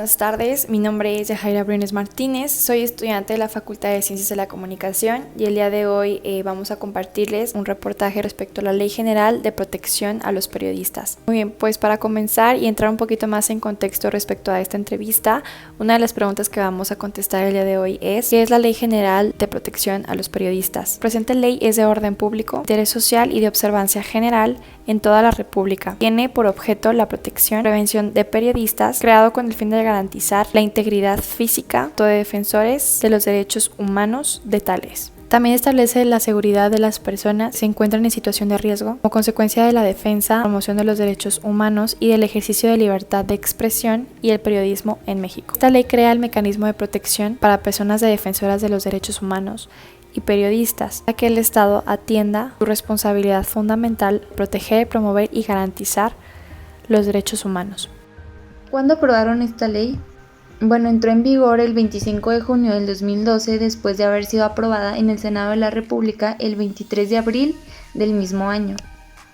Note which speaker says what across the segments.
Speaker 1: buenas tardes. Mi nombre es Yajaira Briones Martínez. Soy estudiante de la Facultad de Ciencias de la Comunicación y el día de hoy vamos a compartirles un reportaje respecto a la Ley General de Protección a los Periodistas. Muy bien, pues para comenzar y entrar un poquito más en contexto respecto a esta entrevista, una de las preguntas que vamos a contestar el día de hoy es ¿qué es la Ley General de Protección a los Periodistas? La presente ley es de orden público, interés social y de observancia general en toda la República. Tiene por objeto la protección y prevención de periodistas, creado con el fin de garantizar la integridad física de defensores de los derechos humanos de tales. También establece la seguridad de las personas que se encuentran en situación de riesgo como consecuencia de la defensa, promoción de los derechos humanos y del ejercicio de libertad de expresión y el periodismo en México. Esta ley crea el mecanismo de protección para personas defensoras de los derechos humanos y periodistas, a que el Estado atienda su responsabilidad fundamental, proteger, promover y garantizar los derechos humanos.
Speaker 2: ¿Cuándo aprobaron esta ley? Bueno, entró en vigor el 25 de junio del 2012 después de haber sido aprobada en el Senado de la República el 23 de abril del mismo año.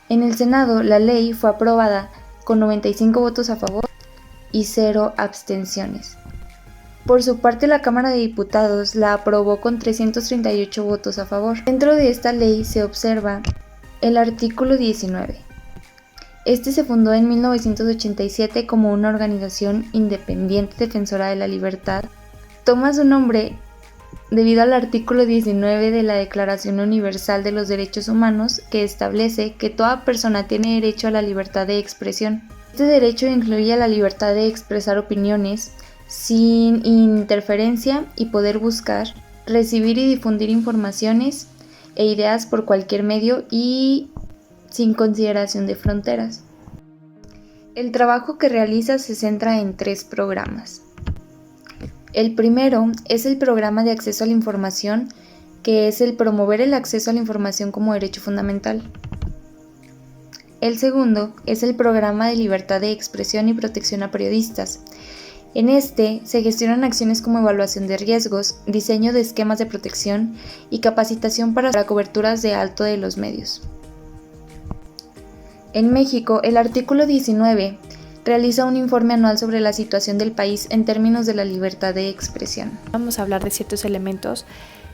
Speaker 2: En el Senado, la ley fue aprobada con 95 votos a favor y 0 abstenciones. Por su parte, la Cámara de Diputados la aprobó con 338 votos a favor. Dentro de esta ley se observa el artículo 19. Este se fundó en 1987 como una organización independiente defensora de la libertad. Toma su nombre debido al artículo 19 de la Declaración Universal de los Derechos Humanos, que establece que toda persona tiene derecho a la libertad de expresión. Este derecho incluye la libertad de expresar opiniones sin interferencia y poder buscar, recibir y difundir informaciones e ideas por cualquier medio y sin consideración de fronteras. El trabajo que realiza se centra en 3 programas. El primero es el programa de acceso a la información, que es el promover el acceso a la información como derecho fundamental. El segundo es el programa de libertad de expresión y protección a periodistas. En este se gestionan acciones como evaluación de riesgos, diseño de esquemas de protección y capacitación para coberturas de alto de los medios. En México, el artículo 19 realiza un informe anual sobre la situación del país en términos de la libertad de expresión.
Speaker 1: Vamos a hablar de ciertos elementos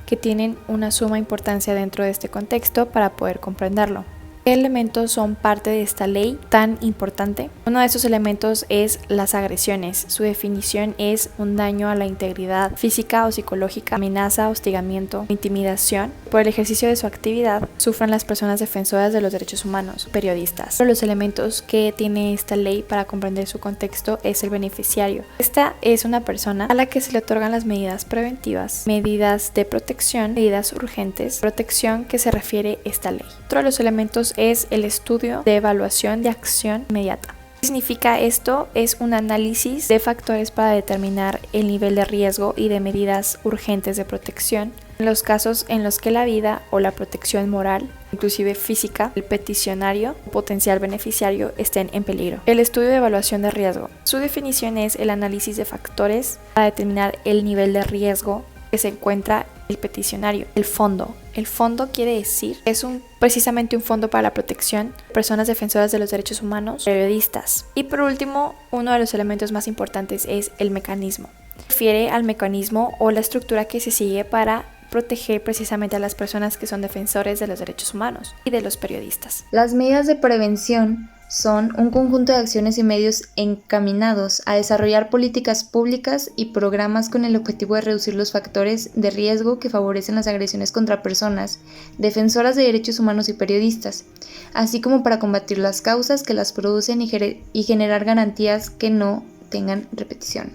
Speaker 1: que tienen una suma importancia dentro de este contexto para poder comprenderlo. ¿Qué elementos son parte de esta ley tan importante? Uno de esos elementos es las agresiones. Su definición es un daño a la integridad física o psicológica, amenaza, hostigamiento, intimidación. Por el ejercicio de su actividad, sufren las personas defensoras de los derechos humanos, periodistas. Otro de los elementos que tiene esta ley para comprender su contexto es el beneficiario. Esta es una persona a la que se le otorgan las medidas preventivas, medidas de protección, medidas urgentes, protección que se refiere esta ley. Otro de los elementos es el estudio de evaluación de acción inmediata. ¿Qué significa esto? Es un análisis de factores para determinar el nivel de riesgo y de medidas urgentes de protección en los casos en los que la vida o la protección moral, inclusive física, del peticionario o potencial beneficiario estén en peligro. El estudio de evaluación de riesgo. Su definición es el análisis de factores para determinar el nivel de riesgo que se encuentra el peticionario. El fondo. El fondo quiere decir que es precisamente un fondo para la protección de personas defensoras de los derechos humanos, periodistas. Y por último, uno de los elementos más importantes es el mecanismo. Refiere al mecanismo o la estructura que se sigue para proteger precisamente a las personas que son defensores de los derechos humanos y de los periodistas.
Speaker 2: Las medidas de prevención son un conjunto de acciones y medios encaminados a desarrollar políticas públicas y programas con el objetivo de reducir los factores de riesgo que favorecen las agresiones contra personas defensoras de derechos humanos y periodistas, así como para combatir las causas que las producen y generar garantías que no tengan repetición.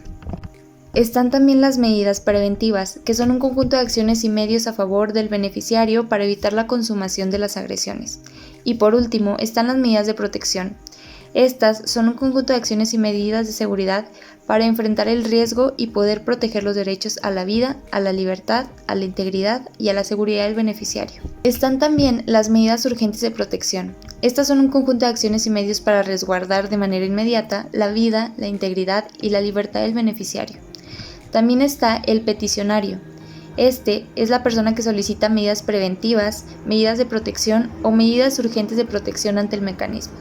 Speaker 2: Están también las medidas preventivas, que son un conjunto de acciones y medios a favor del beneficiario para evitar la consumación de las agresiones. Y por último, están las medidas de protección. Estas son un conjunto de acciones y medidas de seguridad para enfrentar el riesgo y poder proteger los derechos a la vida, a la libertad, a la integridad y a la seguridad del beneficiario. Están también las medidas urgentes de protección. Estas son un conjunto de acciones y medios para resguardar de manera inmediata la vida, la integridad y la libertad del beneficiario. También está el peticionario. Este es la persona que solicita medidas preventivas, medidas de protección o medidas urgentes de protección ante el mecanismo.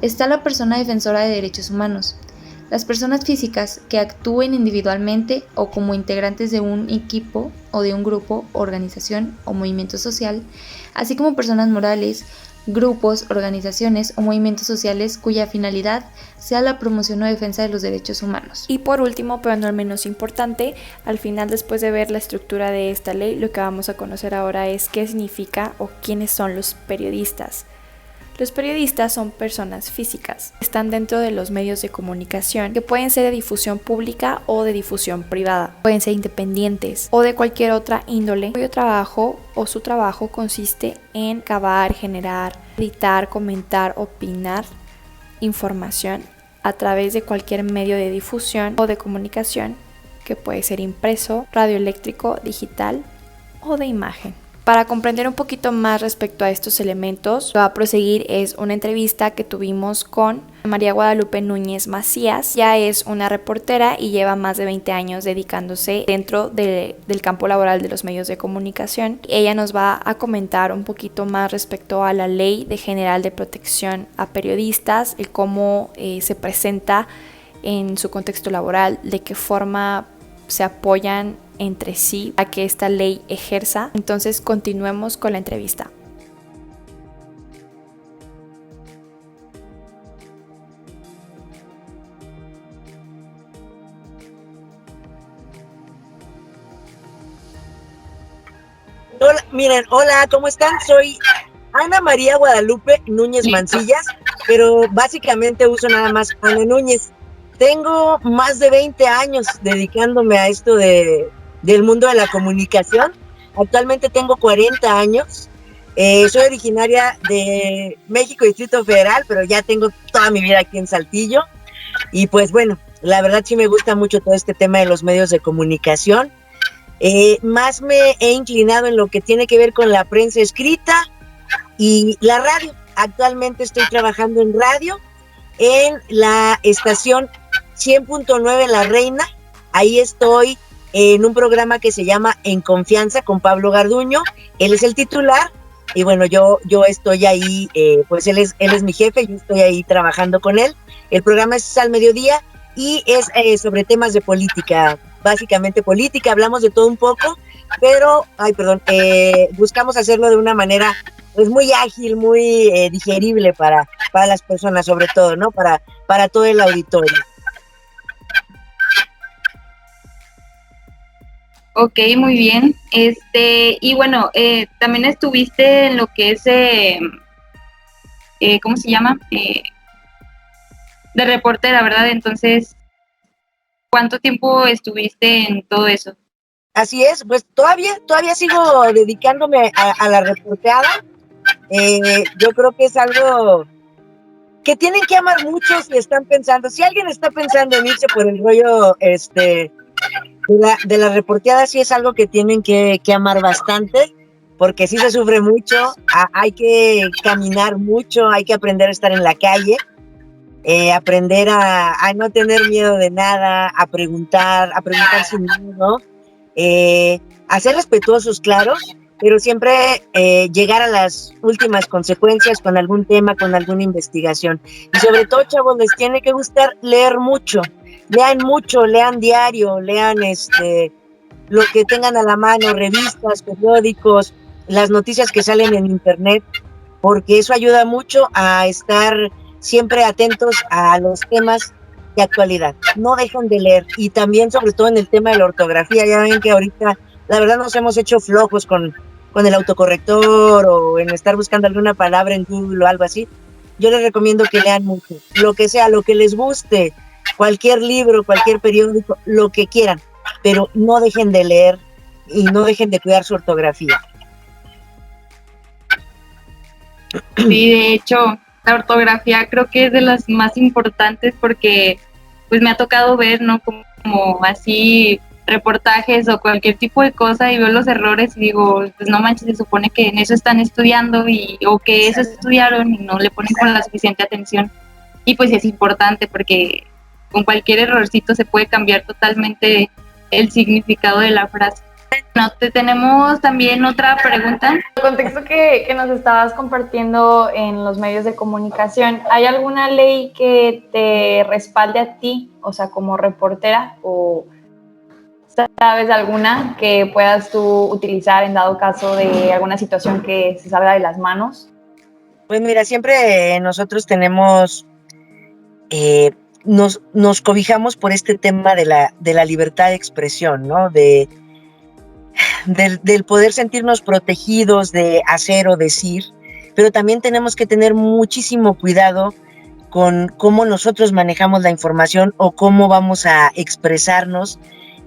Speaker 2: Está la persona defensora de derechos humanos. Las personas físicas que actúen individualmente o como integrantes de un equipo o de un grupo, organización o movimiento social, así como personas morales, grupos, organizaciones o movimientos sociales cuya finalidad sea la promoción o defensa de los derechos humanos.
Speaker 1: Y por último, pero no el menos importante, al final, después de ver la estructura de esta ley, lo que vamos a conocer ahora es qué significa o quiénes son los periodistas. Los periodistas son personas físicas, están dentro de los medios de comunicación que pueden ser de difusión pública o de difusión privada, pueden ser independientes o de cualquier otra índole, cuyo trabajo o su trabajo consiste en cavar, generar, editar, comentar, opinar información a través de cualquier medio de difusión o de comunicación que puede ser impreso, radioeléctrico, digital o de imagen. Para comprender un poquito más respecto a estos elementos, lo que va a proseguir es una entrevista que tuvimos con María Guadalupe Núñez Macías. Ella es una reportera y lleva más de 20 años dedicándose dentro del campo laboral de los medios de comunicación. Ella nos va a comentar un poquito más respecto a la Ley General de Protección a Periodistas, el cómo se presenta en su contexto laboral, de qué forma se apoyan entre sí a que esta ley ejerza. Entonces continuemos con la entrevista.
Speaker 3: Hola, miren, hola, ¿cómo están? Soy Ana María Guadalupe Núñez Mancillas, pero básicamente uso nada más Ana Núñez. Tengo más de 20 años dedicándome a esto del mundo de la comunicación. Actualmente tengo 40 años. Soy originaria de México, Distrito Federal, pero ya tengo toda mi vida aquí en Saltillo. Y pues bueno, la verdad sí me gusta mucho todo este tema de los medios de comunicación. Más me he inclinado en lo que tiene que ver con la prensa escrita y la radio. Actualmente estoy trabajando en radio, en la estación 100.9 La Reina. Ahí estoy en un programa que se llama En Confianza con Pablo Garduño. Él es el titular y bueno, yo estoy ahí, pues él es mi jefe, yo estoy ahí trabajando con él. El programa es al mediodía y es sobre temas de política, básicamente política, hablamos de todo un poco, pero, buscamos hacerlo de una manera pues muy ágil, muy digerible para las personas, sobre todo, ¿no? Para todo el auditorio.
Speaker 2: Ok, muy bien. Y bueno, también estuviste en lo que es, ¿cómo se llama? De reportera, ¿verdad? Entonces, ¿cuánto tiempo estuviste en todo eso?
Speaker 3: Así es, pues todavía sigo dedicándome a la reporteada. Yo creo que es algo que tienen que amar mucho si están pensando. Si alguien está pensando en irse por el rollo de la reporteada, sí es algo que tienen que amar bastante, porque sí se sufre mucho, hay que caminar mucho, hay que aprender a estar en la calle, aprender a no tener miedo de nada, a preguntar sin miedo, a ser respetuosos, claro, pero siempre llegar a las últimas consecuencias con algún tema, con alguna investigación. Y sobre todo, chavos, les tiene que gustar leer mucho. Lean mucho, lean diario, lean lo que tengan a la mano, revistas, periódicos, las noticias que salen en internet, porque eso ayuda mucho a estar siempre atentos a los temas de actualidad. No dejen de leer, y también sobre todo en el tema de la ortografía. Ya ven que ahorita la verdad nos hemos hecho flojos con el autocorrector o en estar buscando alguna palabra en Google o algo así. Yo les recomiendo que lean mucho, lo que sea, lo que les guste, cualquier libro, cualquier periódico, lo que quieran, pero no dejen de leer y no dejen de cuidar su ortografía.
Speaker 2: Sí, de hecho, la ortografía creo que es de las más importantes porque pues me ha tocado ver, ¿no? Como así reportajes o cualquier tipo de cosa y veo los errores y digo, pues no manches, se supone que en eso están estudiando o que eso estudiaron y no le ponen con la suficiente atención. Y pues es importante porque con cualquier errorcito se puede cambiar totalmente el significado de la frase.
Speaker 4: Bueno, te tenemos también otra pregunta.
Speaker 1: El contexto que nos estabas compartiendo en los medios de comunicación, ¿hay alguna ley que te respalde a ti, o sea, como reportera, o sabes de alguna que puedas tú utilizar en dado caso de alguna situación que se salga de las manos?
Speaker 3: Pues mira, siempre nosotros tenemos, nos cobijamos por este tema de la libertad de expresión, ¿no? Del poder sentirnos protegidos de hacer o decir, pero también tenemos que tener muchísimo cuidado con cómo nosotros manejamos la información o cómo vamos a expresarnos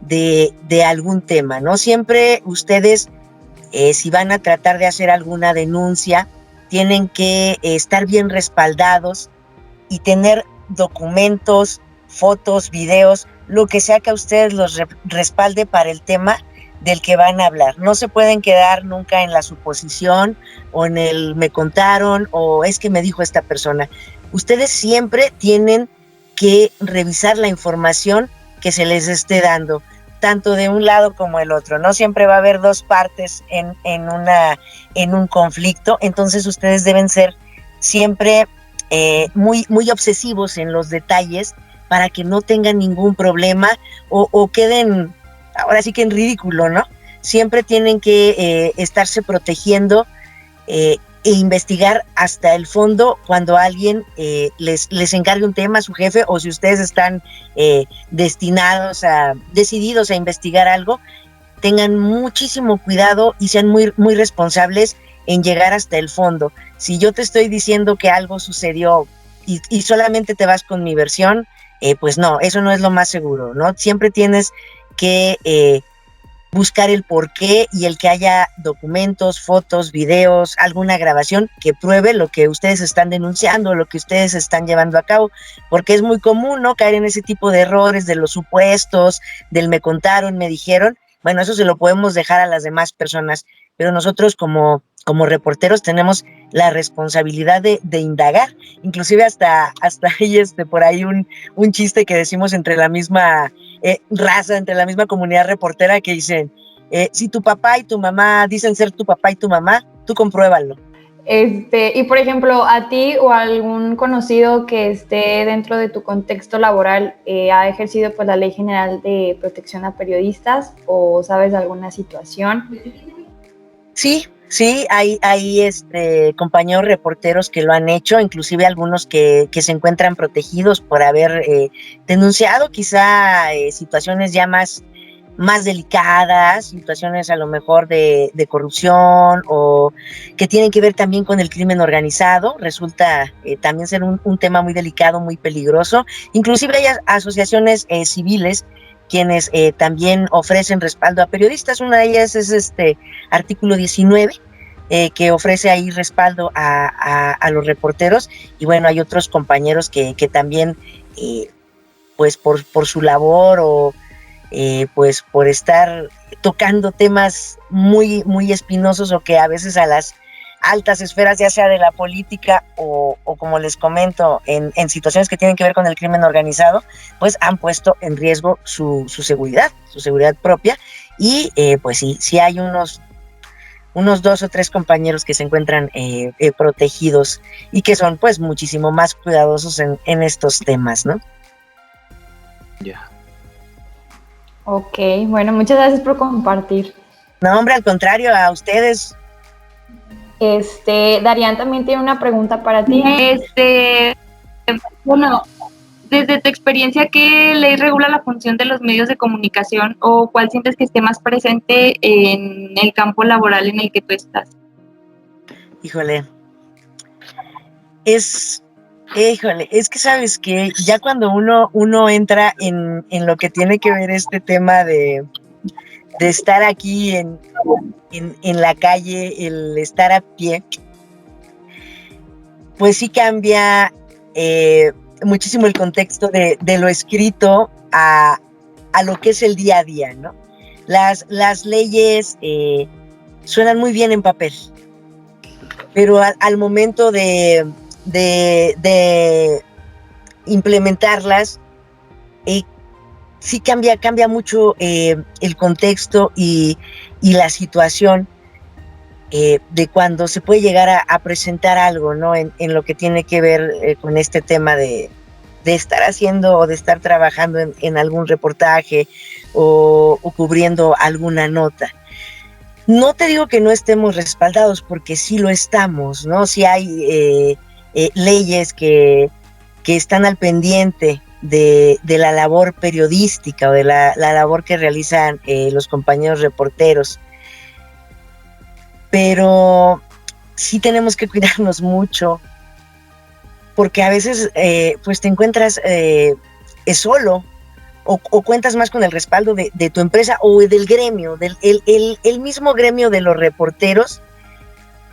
Speaker 3: de algún tema, ¿no? Siempre ustedes, si van a tratar de hacer alguna denuncia, tienen que estar bien respaldados y tener documentos, fotos, videos, lo que sea que a ustedes los respalde para el tema del que van a hablar. No se pueden quedar nunca en la suposición o en el me contaron o es que me dijo esta persona. Ustedes siempre tienen que revisar la información que se les esté dando, tanto de un lado como el otro. No siempre va a haber dos partes en un conflicto, entonces ustedes deben ser siempre muy obsesivos en los detalles para que no tengan ningún problema o queden ahora sí que en ridículo, ¿no? Siempre tienen que estarse protegiendo e investigar hasta el fondo cuando alguien les encargue un tema a su jefe o si ustedes están decididos a investigar algo, tengan muchísimo cuidado y sean muy responsables en llegar hasta el fondo. Si yo te estoy diciendo que algo sucedió y solamente te vas con mi versión, pues no, eso no es lo más seguro, ¿no? Siempre tienes que buscar el porqué y el que haya documentos, fotos, videos, alguna grabación que pruebe lo que ustedes están denunciando, lo que ustedes están llevando a cabo, porque es muy común, ¿no?, caer en ese tipo de errores de los supuestos, del me contaron, me dijeron. Bueno, eso se lo podemos dejar a las demás personas, pero nosotros como reporteros tenemos la responsabilidad de indagar, inclusive hasta hay por ahí un chiste que decimos entre la misma raza, entre la misma comunidad reportera, que dicen, si tu papá y tu mamá dicen ser tu papá y tu mamá, tú compruébalo.
Speaker 1: Y por ejemplo, a ti o a algún conocido que esté dentro de tu contexto laboral, ¿ha ejercido pues la Ley General de Protección a Periodistas o sabes de alguna situación?
Speaker 3: Sí, hay compañeros reporteros que lo han hecho, inclusive algunos que se encuentran protegidos por haber denunciado quizá situaciones ya más delicadas, situaciones a lo mejor de corrupción o que tienen que ver también con el crimen organizado. Resulta también ser un tema muy delicado, muy peligroso. Inclusive hay asociaciones civiles quienes también ofrecen respaldo a periodistas. Una de ellas es Artículo 19, que ofrece ahí respaldo a los reporteros. Y bueno, hay otros compañeros que también, pues por su labor o pues por estar tocando temas muy espinosos o que a veces a las altas esferas, ya sea de la política o como les comento, en situaciones que tienen que ver con el crimen organizado, pues han puesto en riesgo su seguridad propia. Y pues sí hay unos 2 o 3 compañeros que se encuentran protegidos y que son pues muchísimo más cuidadosos en estos temas, ¿no?
Speaker 5: Ya.
Speaker 1: Ok, bueno, muchas gracias por compartir.
Speaker 3: No, hombre, al contrario, a ustedes.
Speaker 1: Darían también tiene una pregunta para ti.
Speaker 4: Bueno, desde tu experiencia, ¿qué ley regula la función de los medios de comunicación o cuál sientes que esté más presente en el campo laboral en el que tú estás?
Speaker 3: Híjole, es que sabes que ya cuando uno entra en lo que tiene que ver este tema de estar aquí en la calle, el estar a pie, pues sí cambia muchísimo el contexto de lo escrito a lo que es el día a día, ¿no? Las leyes suenan muy bien en papel, pero al momento de implementarlas, sí cambia mucho el contexto y la situación de cuando se puede llegar a presentar algo, ¿no? En lo que tiene que ver con este tema de estar haciendo o de estar trabajando en algún reportaje o cubriendo alguna nota. No te digo que no estemos respaldados, porque sí lo estamos, ¿no? Sí hay leyes que están al pendiente de la labor periodística o de la labor que realizan los compañeros reporteros. Pero sí tenemos que cuidarnos mucho, porque a veces pues te encuentras solo o cuentas más con el respaldo de tu empresa o del gremio, el mismo gremio de los reporteros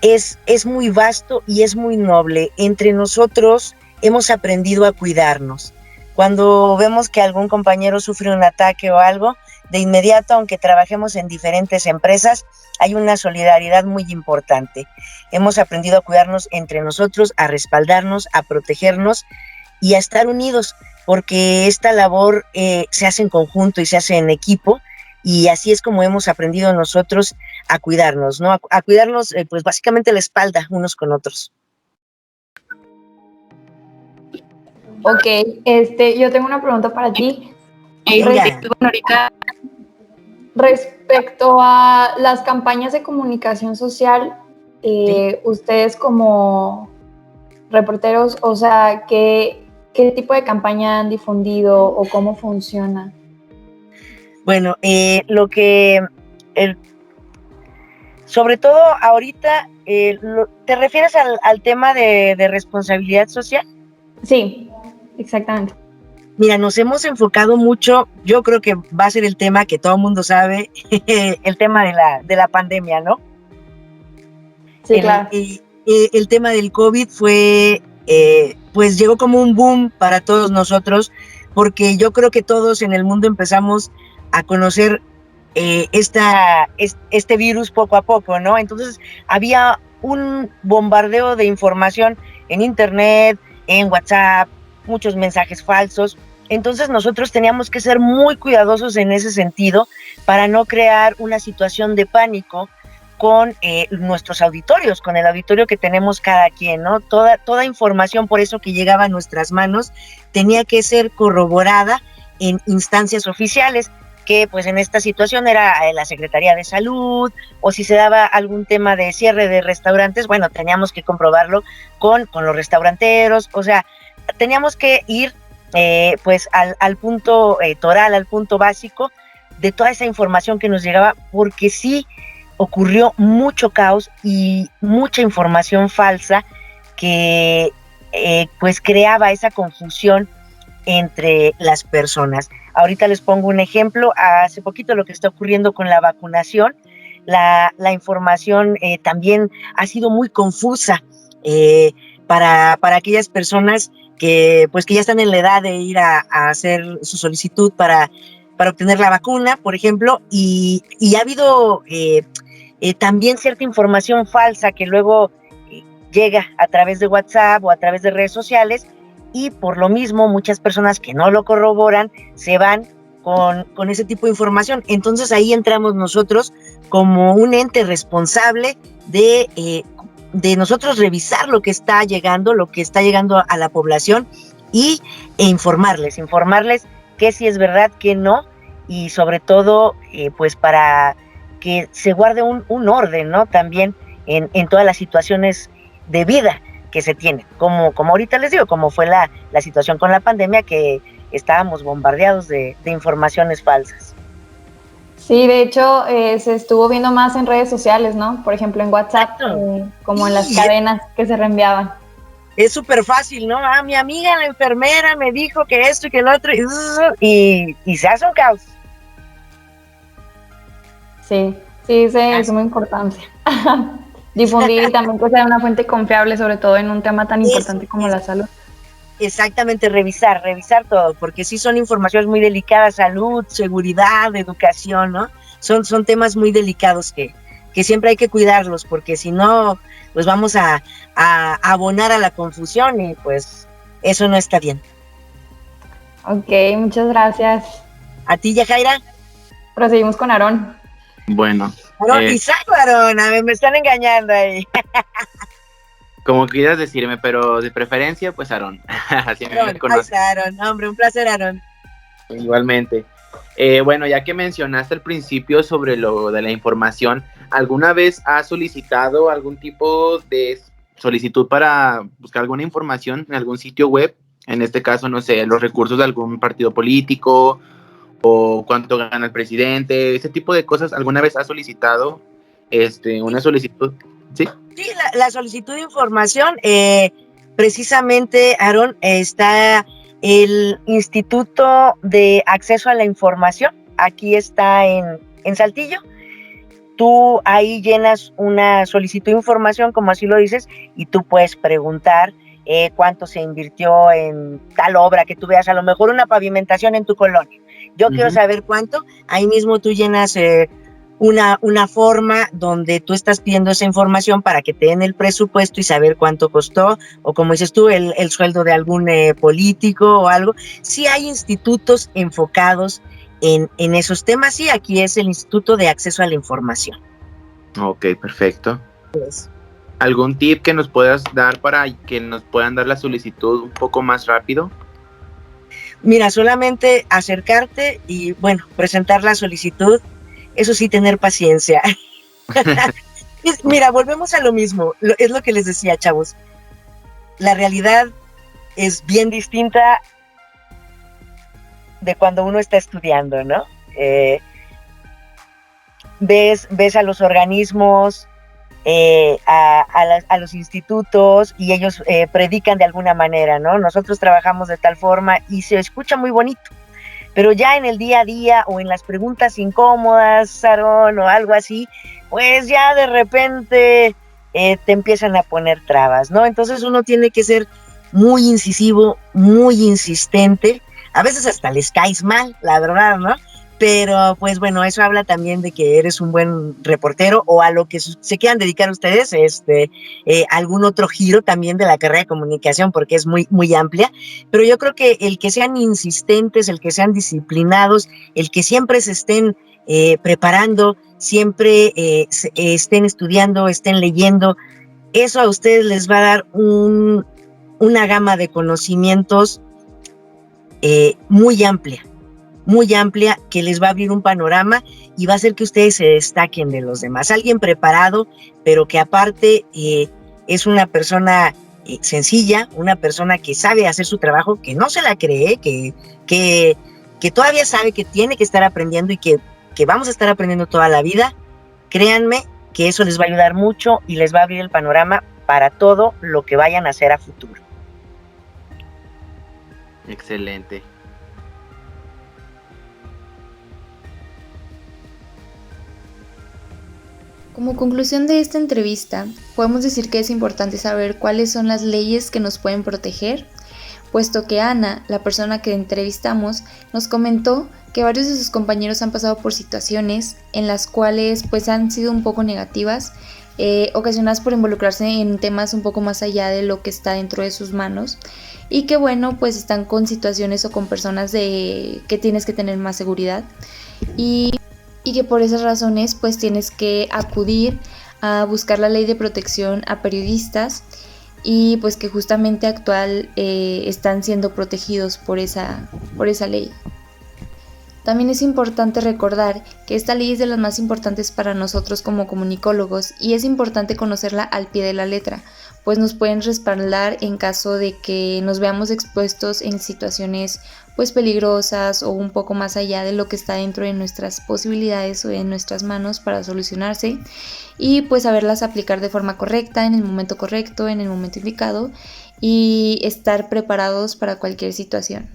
Speaker 3: es muy vasto y es muy noble. Entre nosotros hemos aprendido a cuidarnos. Cuando vemos que algún compañero sufre un ataque o algo, de inmediato, aunque trabajemos en diferentes empresas, hay una solidaridad muy importante. Hemos aprendido a cuidarnos entre nosotros, a respaldarnos, a protegernos y a estar unidos, porque esta labor se hace en conjunto y se hace en equipo, y así es como hemos aprendido nosotros a cuidarnos, ¿no? A cuidarnos, pues básicamente la espalda unos con otros.
Speaker 2: Ok, yo tengo una pregunta para ti.
Speaker 4: Ahorita
Speaker 2: Respecto a las campañas de comunicación social,
Speaker 3: Sí.
Speaker 2: ustedes como reporteros, o sea, ¿qué tipo de campaña han difundido o cómo funciona?
Speaker 3: Bueno, sobre todo ahorita, ¿te refieres al tema de responsabilidad social?
Speaker 2: Sí, exactamente.
Speaker 3: Mira, nos hemos enfocado mucho, yo creo que va a ser el tema que todo el mundo sabe, el tema de la pandemia, ¿no?
Speaker 2: Sí, claro.
Speaker 3: El tema del COVID fue, pues llegó como un boom para todos nosotros, porque yo creo que todos en el mundo empezamos a conocer este virus poco a poco, ¿no? Entonces había un bombardeo de información en internet, en WhatsApp, muchos mensajes falsos. Entonces nosotros teníamos que ser muy cuidadosos en ese sentido para no crear una situación de pánico con nuestros auditorios, con el auditorio que tenemos cada quien, ¿no? Toda información, por eso que llegaba a nuestras manos, tenía que ser corroborada en instancias oficiales, que pues en esta situación era la Secretaría de Salud, o si se daba algún tema de cierre de restaurantes, bueno, teníamos que comprobarlo con los restauranteros, o sea, teníamos que ir pues al punto toral, al punto básico de toda esa información que nos llegaba, porque sí ocurrió mucho caos y mucha información falsa que pues creaba esa confusión entre las personas. Ahorita les pongo un ejemplo. Hace poquito lo que está ocurriendo con la vacunación, la información también ha sido muy confusa para aquellas personas que pues que ya están en la edad de ir a hacer su solicitud para obtener la vacuna, por ejemplo, y ha habido también cierta información falsa que luego llega a través de WhatsApp o a través de redes sociales, y por lo mismo muchas personas que no lo corroboran se van con ese tipo de información. Entonces ahí entramos nosotros como un ente responsable de nosotros revisar lo que está llegando a la población e informarles qué sí es verdad, qué no, y sobre todo pues para que se guarde un orden, ¿no? También en todas las situaciones de vida que se tienen, como ahorita les digo, como fue la situación con la pandemia, que estábamos bombardeados de informaciones falsas.
Speaker 2: Sí, de hecho, se estuvo viendo más en redes sociales, ¿no? Por ejemplo, en WhatsApp, como en las cadenas que se reenviaban.
Speaker 3: Es súper fácil, ¿no? Mi amiga, la enfermera, me dijo que esto y que lo otro, y se hace un caos.
Speaker 2: Sí, es muy importante. Difundir y también que sea una fuente confiable, sobre todo en un tema tan importante como la salud.
Speaker 3: Exactamente, revisar todo, porque sí son informaciones muy delicadas, salud, seguridad, educación, ¿no? Son temas muy delicados que siempre hay que cuidarlos, porque si no, pues vamos a abonar a la confusión, y pues eso no está bien.
Speaker 2: Ok, muchas gracias.
Speaker 3: ¿A ti, Yajaira?
Speaker 4: Proseguimos con Aarón.
Speaker 5: Bueno,
Speaker 3: Aarón, Isaac o Aarón, a ver, me están engañando ahí.
Speaker 5: como quieras decirme, pero de preferencia, pues Aarón. Así me
Speaker 3: Aarón, ahí
Speaker 5: conoces.
Speaker 3: está Aarón, hombre, un placer, Aarón.
Speaker 5: Igualmente. Bueno, ya que mencionaste al principio sobre lo de la información, ¿alguna vez has solicitado algún tipo de solicitud para buscar alguna información en algún sitio web? En este caso, no sé, los recursos de algún partido político o cuánto gana el presidente, ese tipo de cosas. ¿Alguna vez has solicitado una solicitud? ¿Sí?
Speaker 3: Sí, la solicitud de información, precisamente, Aarón, está el Instituto de Acceso a la Información, aquí está en Saltillo. Tú ahí llenas una solicitud de información, como así lo dices, y tú puedes preguntar cuánto se invirtió en tal obra que tú veas, a lo mejor una pavimentación en tu colonia. Yo quiero saber cuánto, ahí mismo tú llenas una forma donde tú estás pidiendo esa información para que te den el presupuesto y saber cuánto costó, o como dices tú, el sueldo de algún político o algo. Sí hay institutos enfocados en esos temas, sí, aquí es el Instituto de Acceso a la Información.
Speaker 5: Ok, perfecto.
Speaker 3: Pues,
Speaker 5: ¿algún tip que nos puedas dar para que nos puedan dar la solicitud un poco más rápido?
Speaker 3: mira, solamente acercarte y, bueno, presentar la solicitud, eso sí, tener paciencia. Mira, volvemos a lo mismo, es lo que les decía, chavos. La realidad es bien distinta de cuando uno está estudiando, ¿no? Ves a los organismos, a los institutos, y ellos predican de alguna manera, ¿no? Nosotros trabajamos de tal forma y se escucha muy bonito, pero ya en el día a día o en las preguntas incómodas, Aarón, o algo así, pues ya de repente te empiezan a poner trabas, ¿no? Entonces uno tiene que ser muy incisivo, muy insistente, a veces hasta les caes mal, la verdad, ¿no? Pero pues bueno, eso habla también de que eres un buen reportero, o a lo que se quieran dedicar ustedes, algún otro giro también de la carrera de comunicación, porque es muy, muy amplia. Pero yo creo que el que sean insistentes, el que sean disciplinados, el que siempre se estén preparando, siempre estén estudiando, estén leyendo, eso a ustedes les va a dar una gama de conocimientos muy amplia, que les va a abrir un panorama y va a hacer que ustedes se destaquen de los demás. Alguien preparado, pero que aparte es una persona sencilla, una persona que sabe hacer su trabajo, que no se la cree, que todavía sabe que tiene que estar aprendiendo y que vamos a estar aprendiendo toda la vida. Créanme que eso les va a ayudar mucho y les va a abrir el panorama para todo lo que vayan a hacer a futuro.
Speaker 5: Excelente.
Speaker 2: Como conclusión de esta entrevista, podemos decir que es importante saber cuáles son las leyes que nos pueden proteger, puesto que Ana, la persona que entrevistamos, nos comentó que varios de sus compañeros han pasado por situaciones en las cuales pues han sido un poco negativas, ocasionadas por involucrarse en temas un poco más allá de lo que está dentro de sus manos, y que bueno, pues están con situaciones o con personas que tienes que tener más seguridad, y que por esas razones pues tienes que acudir a buscar la ley de protección a periodistas, y pues que justamente actual están siendo protegidos por esa ley. También es importante recordar que esta ley es de las más importantes para nosotros como comunicólogos, y es importante conocerla al pie de la letra, pues nos pueden respaldar en caso de que nos veamos expuestos en situaciones pues peligrosas o un poco más allá de lo que está dentro de nuestras posibilidades o en nuestras manos para solucionarse, y pues saberlas aplicar de forma correcta, en el momento correcto, en el momento indicado, y estar preparados para cualquier situación.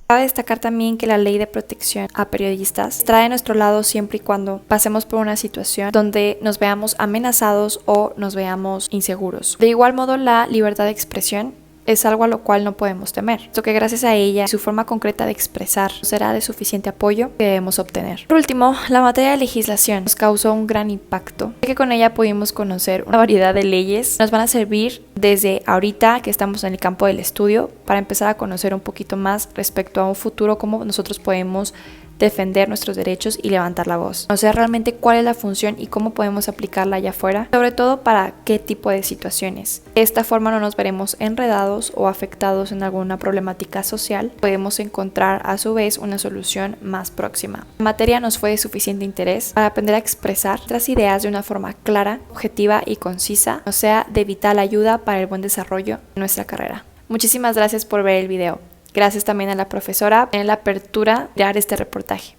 Speaker 1: Cabe destacar también que la ley de protección a periodistas estará de nuestro lado siempre y cuando pasemos por una situación donde nos veamos amenazados o nos veamos inseguros. De igual modo, la libertad de expresión es algo a lo cual no podemos temer, puesto que gracias a ella y su forma concreta de expresar será de suficiente apoyo que debemos obtener. Por último, la materia de legislación nos causó un gran impacto, ya que con ella pudimos conocer una variedad de leyes que nos van a servir desde ahorita que estamos en el campo del estudio para empezar a conocer un poquito más respecto a un futuro, cómo nosotros podemos defender nuestros derechos y levantar la voz. Conocer realmente cuál es la función y cómo podemos aplicarla allá afuera, sobre todo para qué tipo de situaciones. De esta forma no nos veremos enredados o afectados en alguna problemática social. Podemos encontrar a su vez una solución más próxima. La materia nos fue de suficiente interés para aprender a expresar nuestras ideas de una forma clara, objetiva y concisa, o sea, de vital ayuda para el buen desarrollo de nuestra carrera. Muchísimas gracias por ver el video. Gracias también a la profesora en la apertura de dar este reportaje.